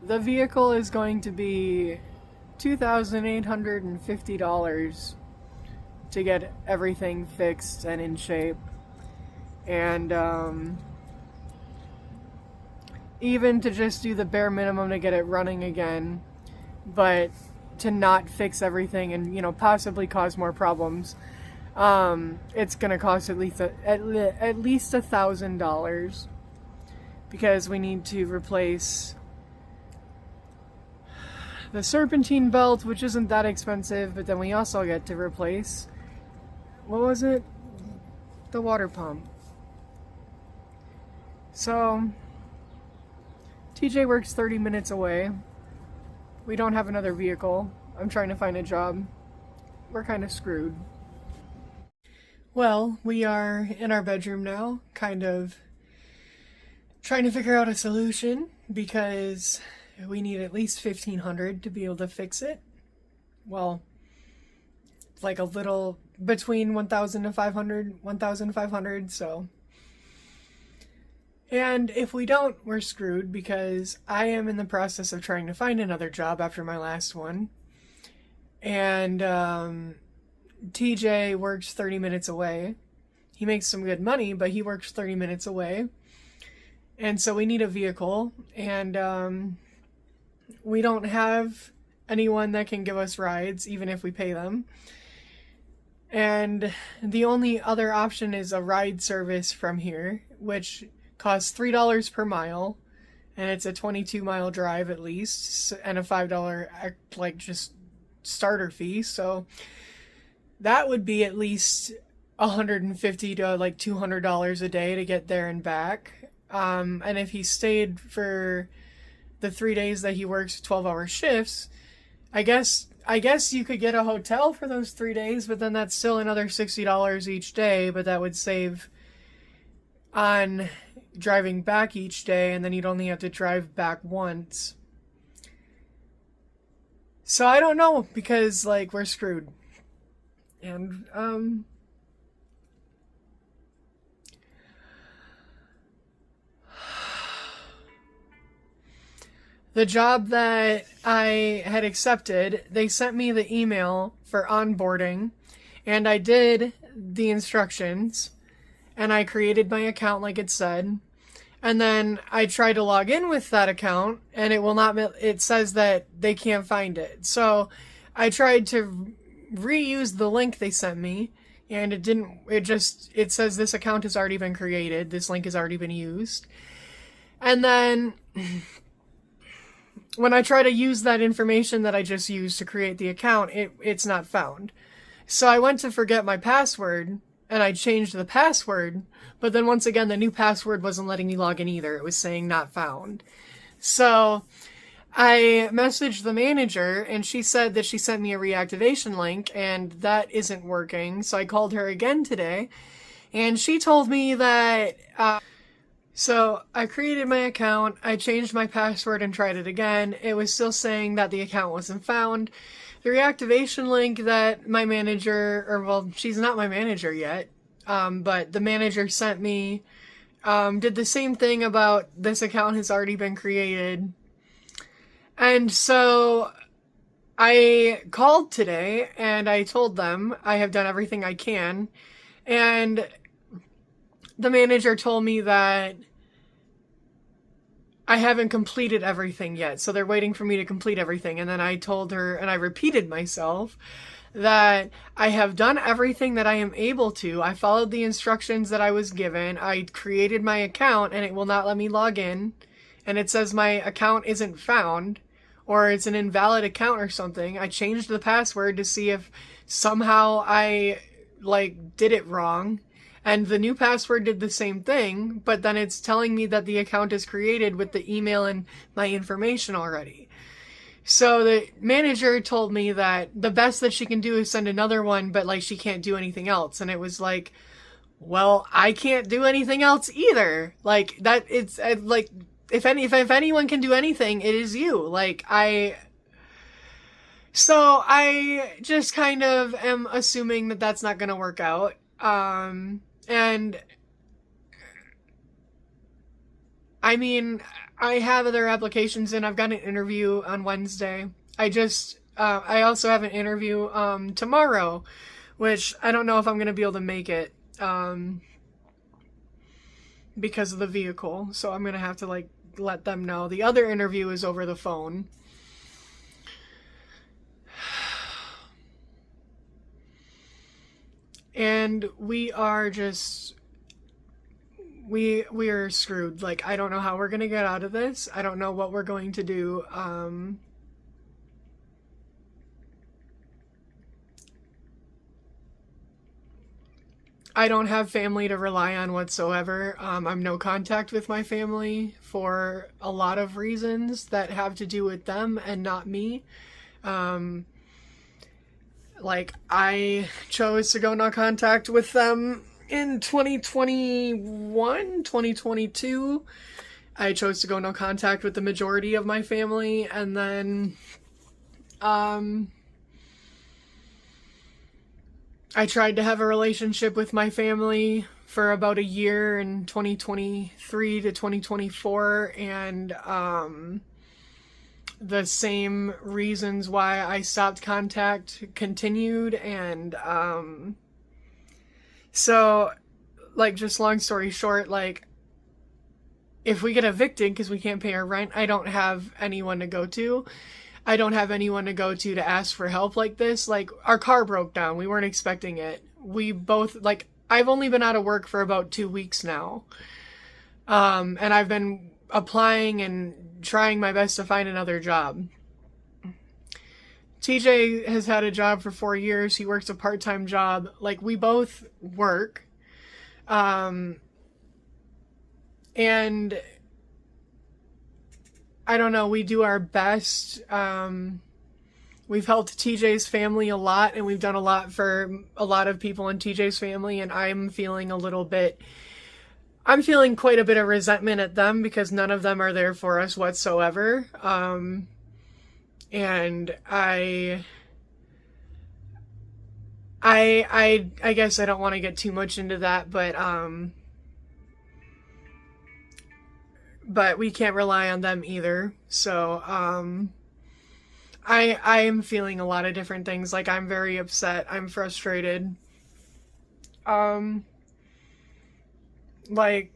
The vehicle is going to be $2,850 to get everything fixed and in shape. And even to just do the bare minimum to get it running again, but to not fix everything and, you know, possibly cause more problems, it's gonna cost at least $1,000, because we need to replace the serpentine belt, which isn't that expensive, but then we also get to replace, what was it? The water pump. So TJ works 30 minutes away. We don't have another vehicle. I'm trying to find a job. We're kind of screwed. Well, we are in our bedroom now, kind of trying to figure out a solution, because we need at least $1,500 to be able to fix it. Well, like a little between 1,000 to 500, 1,500, so. And if we don't, we're screwed, because I am in the process of trying to find another job after my last one. And TJ works 30 minutes away. He makes some good money, but he works 30 minutes away. And so we need a vehicle, and we don't have anyone that can give us rides, even if we pay them. And the only other option is a ride service from here, which costs $3 per mile, and it's a 22-mile drive at least, and a $5 like just starter fee. So that would be at least $150 to like $200 a day to get there and back. And if he stayed for the 3 days that he works 12-hour shifts, I guess you could get a hotel for those 3 days, but then that's still another $60 each day, but that would save on driving back each day, and then you'd only have to drive back once. So I don't know, because like we're screwed. And the job that I had accepted, they sent me the email for onboarding, and I did the instructions, and I created my account like it said. And then I tried to log in with that account, and it will not, it says that they can't find it. So I tried to reuse the link they sent me, and it didn't, it says this account has already been created. This link has already been used. And then when I try to use that information that I just used to create the account, it's not found. So I went to forget my password, and I changed the password, but then once again, the new password wasn't letting me log in either. It was saying not found. So I messaged the manager, and she said that she sent me a reactivation link, and that isn't working. So I called her again today, and she told me that, so I created my account, I changed my password and tried it again. It was still saying that the account wasn't found. The reactivation link that my manager, or well, she's not my manager yet, but the manager sent me, did the same thing about this account has already been created. And so I called today, and I told them I have done everything I can, and the manager told me that I haven't completed everything yet, so they're waiting for me to complete everything. And then I told her, and I repeated myself, that I have done everything that I am able to. I followed the instructions that I was given. I created my account, and it will not let me log in. And it says my account isn't found, or it's an invalid account or something. I changed the password to see if somehow I, like, did it wrong. And the new password did the same thing, but then it's telling me that the account is created with the email and my information already. So the manager told me that the best that she can do is send another one, but like she can't do anything else. And it was like, well, I can't do anything else either. Like that, it's like, if anyone can do anything, it is you. So I just kind of am assuming that that's not going to work out. And I mean, I have other applications in. I've got an interview on Wednesday. I also have an interview tomorrow, which I don't know if I'm going to be able to make it because of the vehicle. So I'm going to have to like let them know. The other interview is over the phone. And we are just we are screwed. Like, I don't know how we're going to get out of this. I don't know what we're going to do. I don't have family to rely on whatsoever. I'm no contact with my family for a lot of reasons that have to do with them and not me. Like, I chose to go no contact with them in 2021, 2022. I chose to go no contact with the majority of my family, and then I tried to have a relationship with my family for about a year in 2023 to 2024, and the same reasons why I stopped contact continued, and so, like, just long story short, like, if we get evicted because we can't pay our rent, I don't have anyone to go to. I don't have anyone to go to ask for help like this. Like, our car broke down. We weren't expecting it. We both, like, I've only been out of work for about 2 weeks now. And I've been applying and trying my best to find another job. TJ has had a job for 4 years. He works a part-time job. Like, we both work. And I don't know, we do our best. We've helped TJ's family a lot, and we've done a lot for a lot of people in TJ's family, and I'm feeling quite a bit of resentment at them because none of them are there for us whatsoever. And I guess I don't want to get too much into that, but we can't rely on them either. So, I am feeling a lot of different things. Like, I'm very upset. I'm frustrated. Like,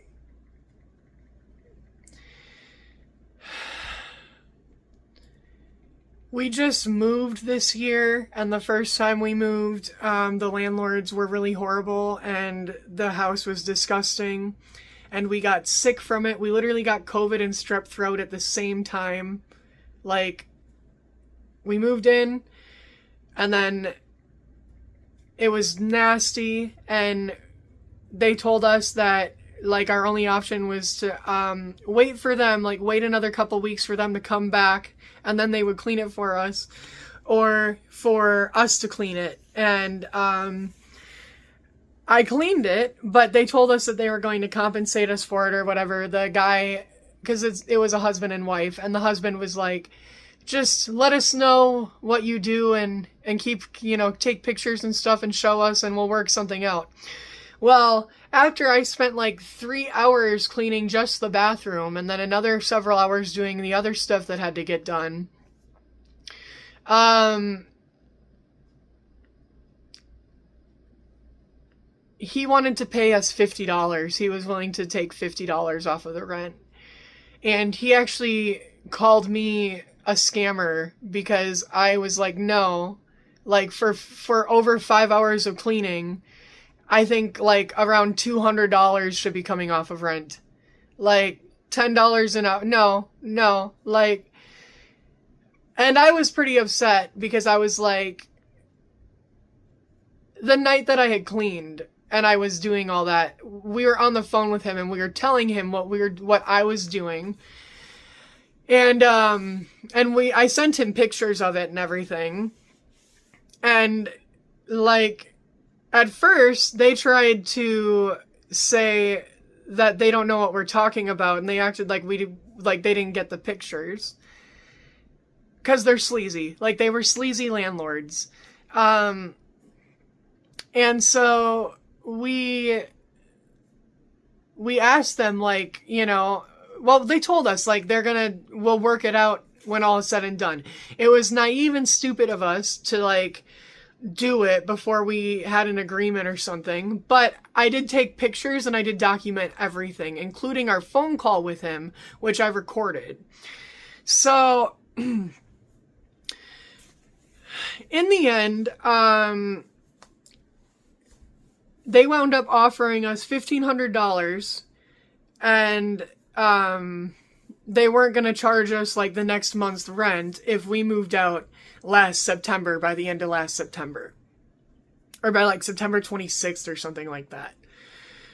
we just moved this year, and the first time we moved, the landlords were really horrible, and the house was disgusting, and we got sick from it. We literally got COVID and strep throat at the same time. Like, we moved in, and then it was nasty, and they told us that, like, our only option was to wait for them, like, wait another couple weeks for them to come back, and then they would clean it for us, or for us to clean it. And I cleaned it, but they told us that they were going to compensate us for it or whatever. The guy, because it was a husband and wife, and the husband was like, just let us know what you do and keep, take pictures and stuff and show us, and we'll work something out. Well, after I spent like 3 hours cleaning just the bathroom and then another several hours doing the other stuff that had to get done, he wanted to pay us $50. He was willing to take $50 off of the rent. And he actually called me a scammer because I was like, no, like, for over 5 hours of cleaning, I think, like, around $200 should be coming off of rent. Like, $10 an hour. No, like, and I was pretty upset because I was like, the night that I had cleaned and I was doing all that, we were on the phone with him and we were telling him what I was doing. And I sent him pictures of it and everything. And, like, at first, they tried to say that they don't know what we're talking about, and they acted like they didn't get the pictures. 'Cause they're sleazy. Like, they were sleazy landlords. And so we asked them, like, well, they told us, like, we'll work it out when all is said and done. It was naive and stupid of us to, like, do it before we had an agreement or something. But I did take pictures and I did document everything, including our phone call with him, which I recorded. So, in the end, they wound up offering us $1,500, and they weren't going to charge us like the next month's rent if we moved out last September, by the end of last September, or by like September 26th or something like that.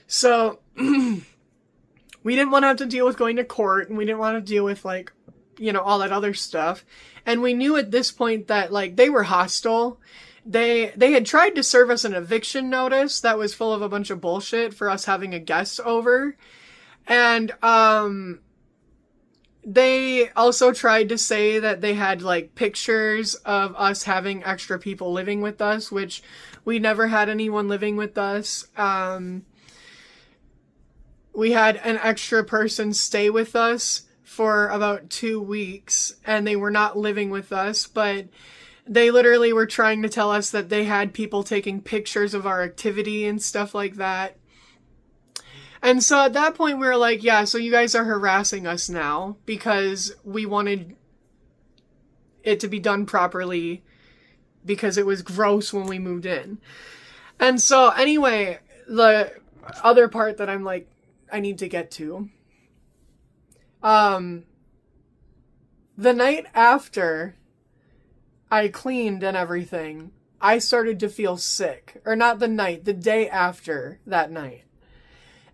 So we didn't want to have to deal with going to court, and we didn't want to deal with, like, you know, all that other stuff. And we knew at this point that, like, they were hostile. They had tried to serve us an eviction notice that was full of a bunch of bullshit for us having a guest over. And they also tried to say that they had, like, pictures of us having extra people living with us, which we never had anyone living with us. We had an extra person stay with us for about 2 weeks, and they were not living with us, but they literally were trying to tell us that they had people taking pictures of our activity and stuff like that. And so at that point we were like, yeah, so you guys are harassing us now because we wanted it to be done properly because it was gross when we moved in. And so anyway, the other part that I'm like, I need to get to. The night after I cleaned and everything, I started to feel sick. Or not the night, the day after that night.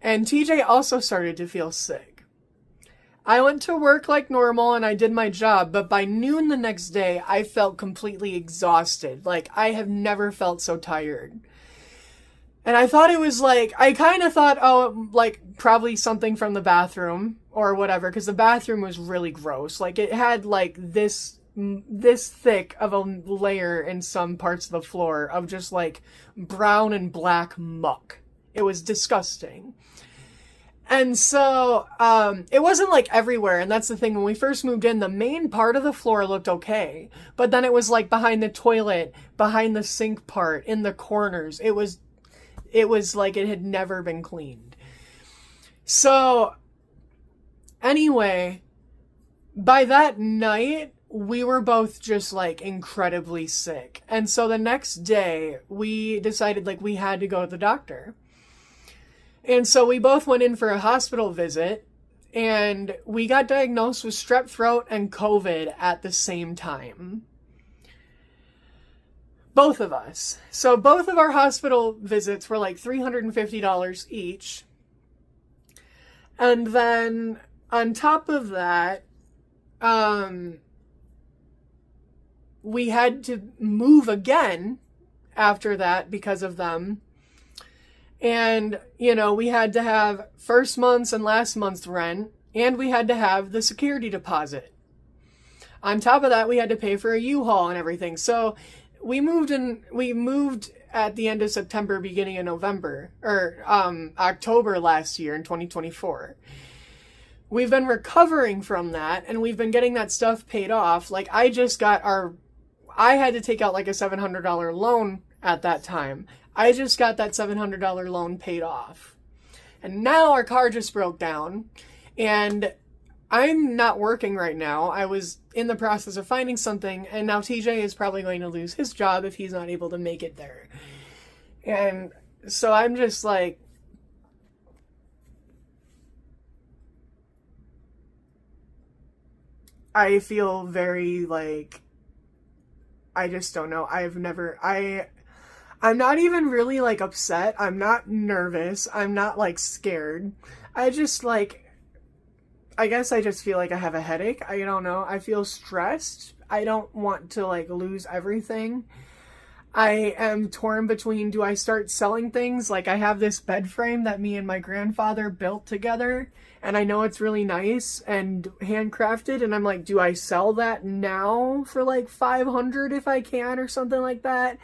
And TJ also started to feel sick. I went to work like normal and I did my job, but by noon the next day, I felt completely exhausted. Like, I have never felt so tired. And I thought it was like, I kind of thought, oh, like, probably something from the bathroom or whatever, because the bathroom was really gross. Like, it had, like, this thick of a layer in some parts of the floor of just, like, brown and black muck. It was disgusting. And so, it wasn't like everywhere, and that's the thing, when we first moved in, the main part of the floor looked okay, but then it was like behind the toilet, behind the sink part, in the corners, it was like it had never been cleaned. So, anyway, by that night, we were both just, like, incredibly sick, and so the next day, we decided, like, we had to go to the doctor. And so we both went in for a hospital visit, and we got diagnosed with strep throat and COVID at the same time. Both of us. So both of our hospital visits were like $350 each. And then on top of that, we had to move again after that because of them. And, you know, we had to have first month's and last month's rent, and we had to have the security deposit. On top of that, we had to pay for a U-Haul and everything. So we moved at the end of September, beginning of November, or October last year in 2024. We've been recovering from that, and we've been getting that stuff paid off. Like, I had to take out like a $700 loan at that time. I just got that $700 loan paid off. And now our car just broke down. And I'm not working right now. I was in the process of finding something. And now TJ is probably going to lose his job if he's not able to make it there. And so I'm just like, I feel very like, I just don't know. I'm not even really, like, upset. I'm not nervous. I'm not, like, scared. I just, like, I guess I just feel like I have a headache. I don't know. I feel stressed. I don't want to, like, lose everything. I am torn between, do I start selling things? Like, I have this bed frame that me and my grandfather built together, and I know it's really nice and handcrafted, and I'm like, do I sell that now for, like, $500 if I can or something like that?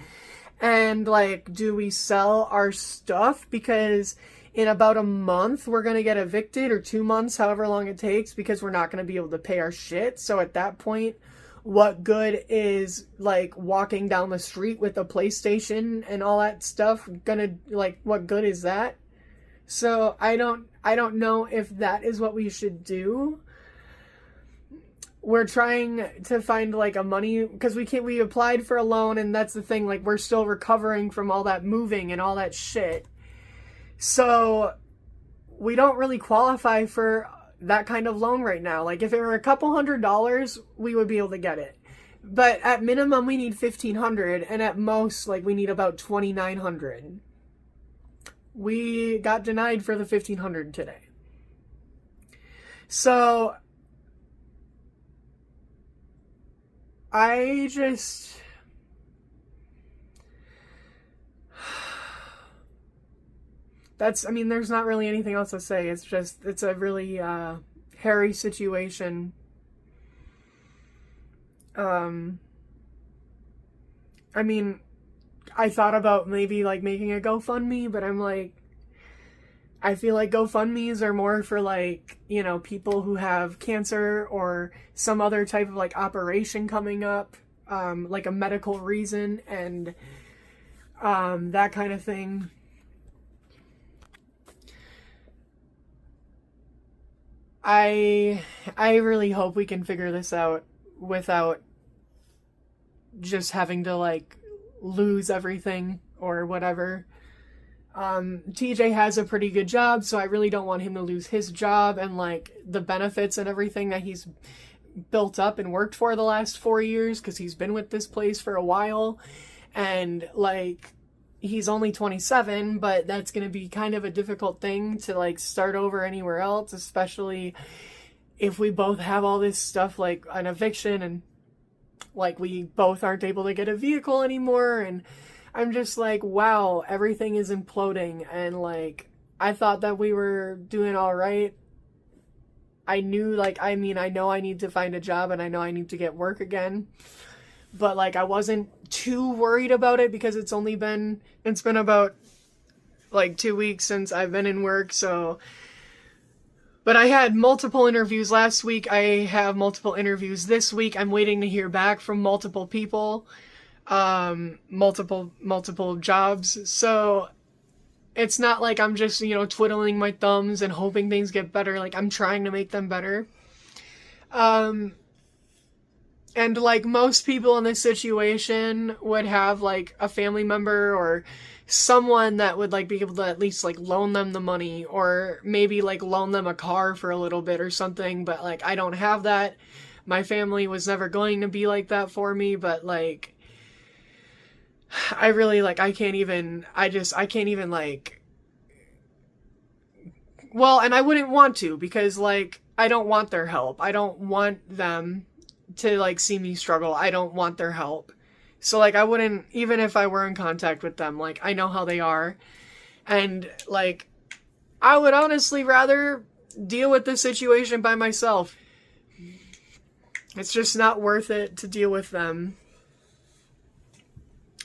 And, like, do we sell our stuff? Because in about a month we're going to get evicted, or 2 months, however long it takes, because we're not going to be able to pay our shit. So at that point, what good is like walking down the street with a PlayStation and all that stuff gonna, like, what good is that? So I don't know if that is what we should do. We're trying to find like a money, because we applied for a loan, and that's the thing, like, we're still recovering from all that moving and all that shit. So we don't really qualify for that kind of loan right now. Like, if it were a couple $100s, we would be able to get it. But at minimum, we need $1,500, and at most, like, we need about $2,900. We got denied for the $1,500 today. So I just... there's not really anything else to say. It's a really hairy situation. I thought about maybe like making a GoFundMe, but I'm like, I feel like GoFundMes are more for like, you know, people who have cancer or some other type of like operation coming up, like a medical reason, and that kind of thing. I really hope we can figure this out without just having to like lose everything or whatever. TJ has a pretty good job, so I really don't want him to lose his job and like the benefits and everything that he's built up and worked for the last 4 years, because he's been with this place for a while, and like he's only 27, but that's going to be kind of a difficult thing to like start over anywhere else, especially if we both have all this stuff like an eviction, and like we both aren't able to get a vehicle anymore. And I'm just like, wow, everything is imploding. And like, I thought that we were doing all right. I knew, like, I know I need to find a job, and I know I need to get work again. But like, I wasn't too worried about it, because it's been about like 2 weeks since I've been in work. So, but I had multiple interviews last week. I have multiple interviews this week. I'm waiting to hear back from multiple people, multiple jobs. So it's not like I'm just, you know, twiddling my thumbs and hoping things get better. Like, I'm trying to make them better. And like most people in this situation would have like a family member or someone that would like be able to at least like loan them the money, or maybe like loan them a car for a little bit or something. But like, I don't have that. My family was never going to be like that for me. But like, I really like, I can't even like, well, and I wouldn't want to, because like, I don't want their help. I don't want them to like see me struggle. I don't want their help. So like, I wouldn't, even if I were in contact with them, like, I know how they are, and like, I would honestly rather deal with this situation by myself. It's just not worth it to deal with them.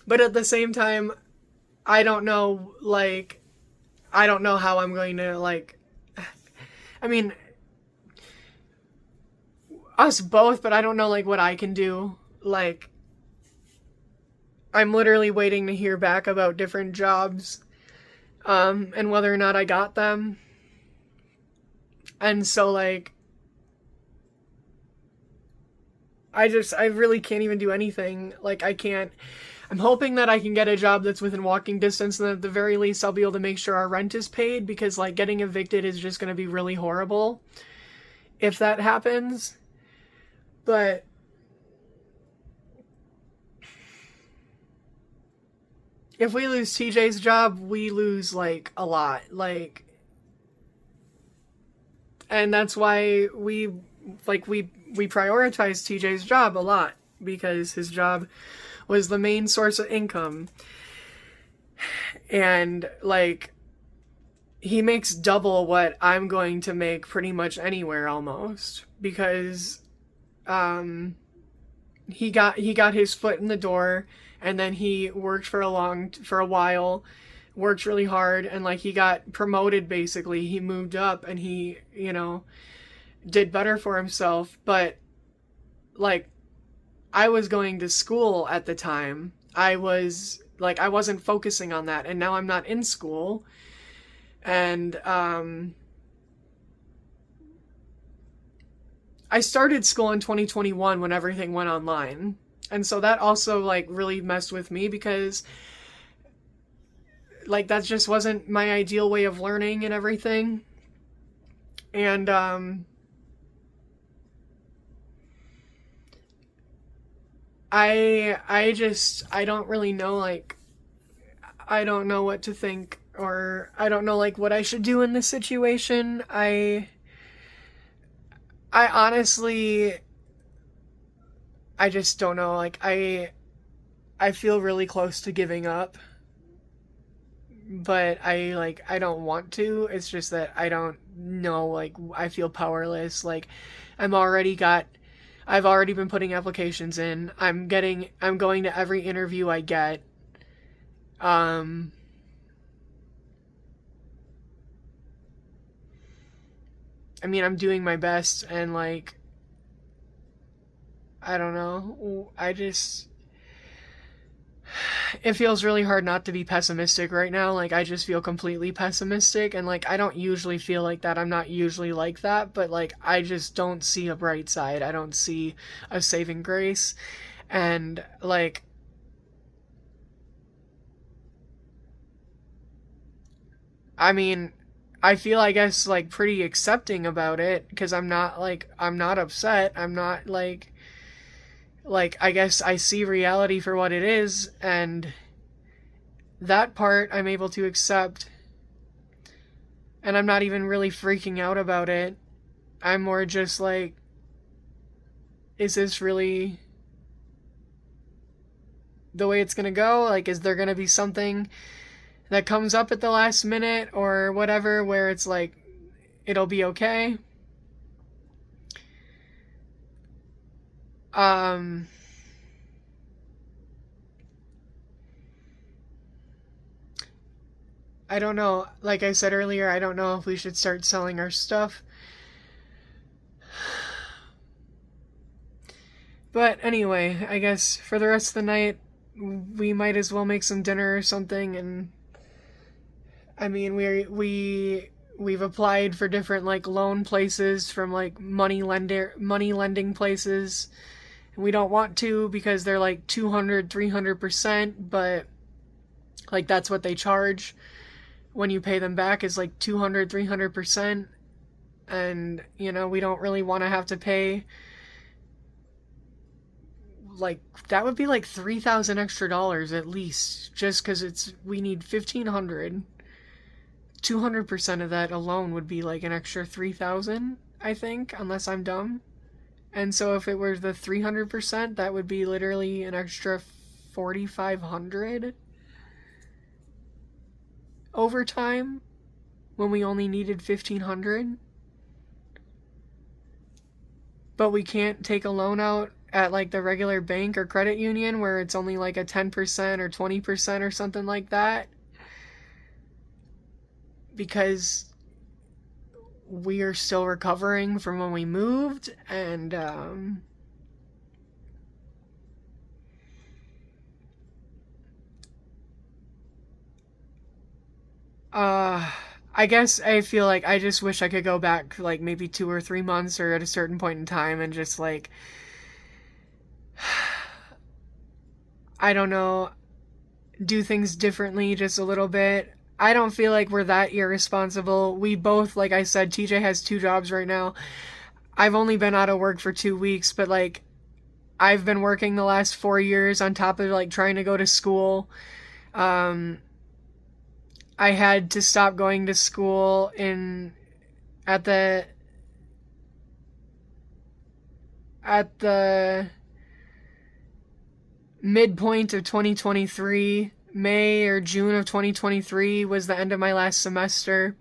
But at the same time, I don't know how I'm going to like, us both, but I don't know like what I can do. Like, I'm literally waiting to hear back about different jobs, and whether or not I got them. And so like, I really can't even do anything. Like, I'm hoping that I can get a job that's within walking distance, and at the very least I'll be able to make sure our rent is paid, because like, getting evicted is just going to be really horrible if that happens. But if we lose TJ's job, we lose like a lot. Like, and that's why we prioritize TJ's job a lot, because his job was the main source of income. And like, he makes double what I'm going to make pretty much anywhere almost, because he got his foot in the door, and then he worked for a while worked really hard, and like he got promoted basically. He moved up and he, did better for himself. But like, I was going to school at the time. I wasn't focusing on that, and now I'm not in school. And I started school in 2021 when everything went online. And so that also like really messed with me, because like that just wasn't my ideal way of learning and everything. And I don't really know, like, I don't know what to think, or I don't know like what I should do in this situation. I honestly, I just don't know. Like, I feel really close to giving up, but I don't want to. It's just that I don't know, like, I feel powerless. Like, I've already been putting applications in. I'm going to every interview I get. I mean, I'm doing my best, and like, I don't know. It feels really hard not to be pessimistic right now. Like, I just feel completely pessimistic, and like, I don't usually feel like that. I'm not usually like that, but like, I just don't see a bright side. I don't see a saving grace. And like, I mean, I feel, I guess, like pretty accepting about it, because I'm not upset. I'm not like, I guess I see reality for what it is, and that part I'm able to accept. And I'm not even really freaking out about it. I'm more just like, is this really the way it's gonna go? Like, is there gonna be something that comes up at the last minute or whatever where it's like, it'll be okay? I don't know. Like I said earlier, I don't know if we should start selling our stuff. But anyway, I guess for the rest of the night, we might as well make some dinner or something. And I mean, we've applied for different like loan places from like money lending places. And we don't want to, because they're like 200-300%, but like that's what they charge when you pay them back, is like 200-300%. And we don't really want to have to pay, like, that would be like $3,000 extra at least, just because we need 1,500. 200% of that alone would be like an extra 3,000, I think, unless I'm dumb. And so if it were the 300%, that would be literally an extra 4,500 over time, when we only needed 1,500. But we can't take a loan out at like the regular bank or credit union where it's only like a 10% or 20% or something like that, because we are still recovering from when we moved. And I guess I feel like I just wish I could go back like maybe 2 or 3 months, or at a certain point in time, and just like, I don't know, do things differently just a little bit. I don't feel like we're that irresponsible. We both, like I said, TJ has 2 jobs right now. I've only been out of work for 2 weeks, but like, I've been working the last 4 years on top of like trying to go to school. I had to stop going to school at the midpoint of 2023. May or June of 2023 was the end of my last semester.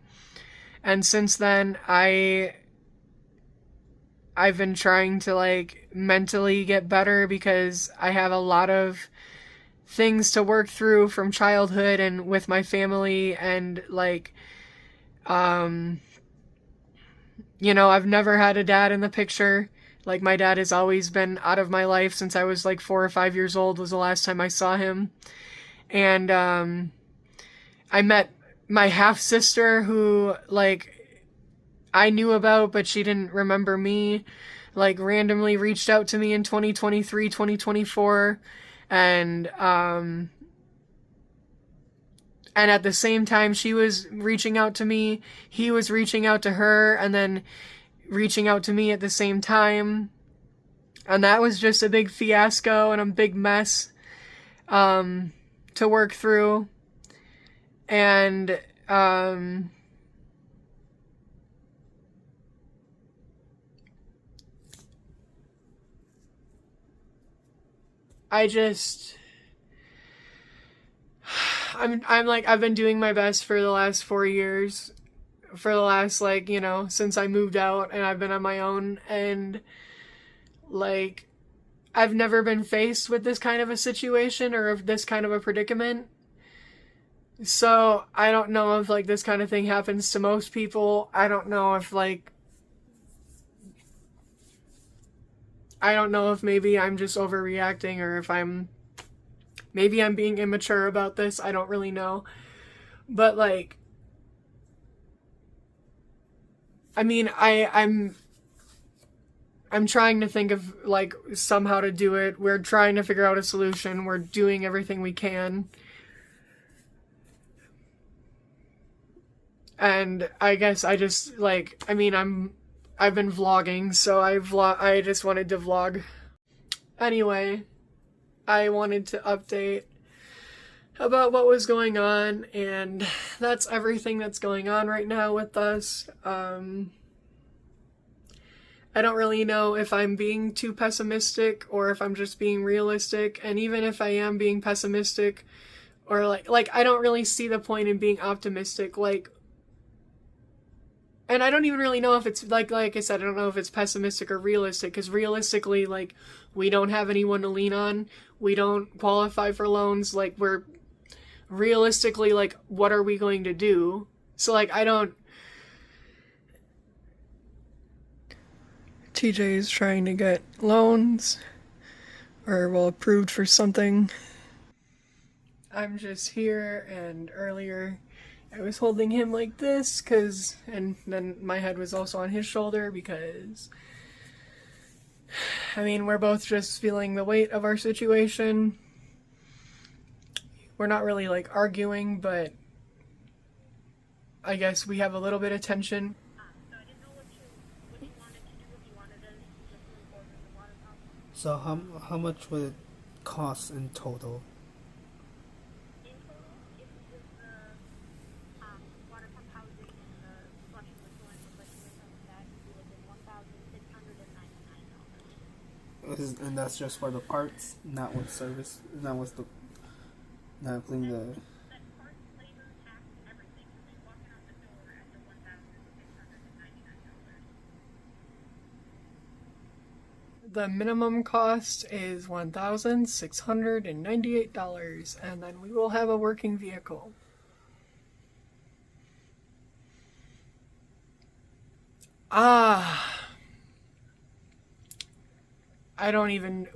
And since then, I've been trying to like mentally get better, because I have a lot of things to work through from childhood and with my family, and like, you know, I've never had a dad in the picture. Like, my dad has always been out of my life since I was like 4 or 5 years old was the last time I saw him. And I met my half sister, who like I knew about, but she didn't remember me, like randomly reached out to me in 2023, 2024. And at the same time she was reaching out to me, he was reaching out to her, and then reaching out to me at the same time. And that was just a big fiasco and a big mess to work through. And I just, I'm like, I've been doing my best for the last 4 years, for the last, like, you know, since I moved out and I've been on my own, and like, I've never been faced with this kind of a situation or of this kind of a predicament. So I don't know if like this kind of thing happens to most people. I don't know if like, I don't know if maybe I'm just overreacting, or if maybe I'm being immature about this. I don't really know. But like, I mean, I'm trying to think of like somehow to do it. We're trying to figure out a solution. We're doing everything we can. And I guess I just like, I mean, I've been vlogging, so I just wanted to vlog. Anyway, I wanted to update about what was going on, and that's everything that's going on right now with us. I don't really know if I'm being too pessimistic or if I'm just being realistic, and even if I am being pessimistic, or like I don't really see the point in being optimistic, like. And I don't even really know if it's, like I said, I don't know if it's pessimistic or realistic, because realistically, like, we don't have anyone to lean on. We don't qualify for loans. Like, we're realistically, like, what are we going to do? So, like, I don't... TJ is trying to get loans, or, well, approved for something. I'm just here, and earlier I was holding him like this, and then my head was also on his shoulder, because, I mean, we're both just feeling the weight of our situation. We're not really, like, arguing, but I guess we have a little bit of tension. So I didn't know what you wanted to do, if you wanted us to just move forward with the water pump. So how much would it cost in total? In total, if with the water pump housing and the flushing with cooling replacement of that, you would have been $1,699. And that's just for the parts, not with service, not with the, not including the. That parts, labor, tax, everything. So they walk in out the door at the $1,699. The minimum cost is $1,698, and then we will have a working vehicle.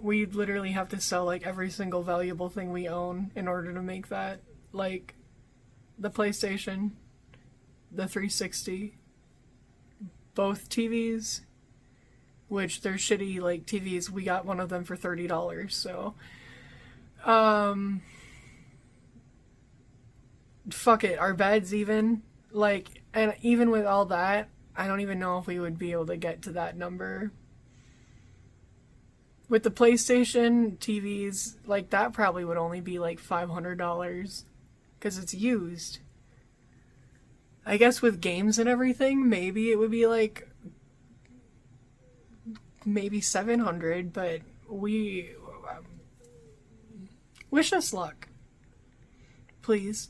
We literally have to sell like every single valuable thing we own in order to make that. Like, the PlayStation, the 360, both TVs, which they're shitty, like, TVs. We got one of them for $30, so, fuck it, our beds even, like, and even with all that, I don't even know if we would be able to get to that number. With the PlayStation, TVs, like, that probably would only be like $500, because it's used. I guess with games and everything, maybe it would be like, maybe $700, but we wish us luck, please.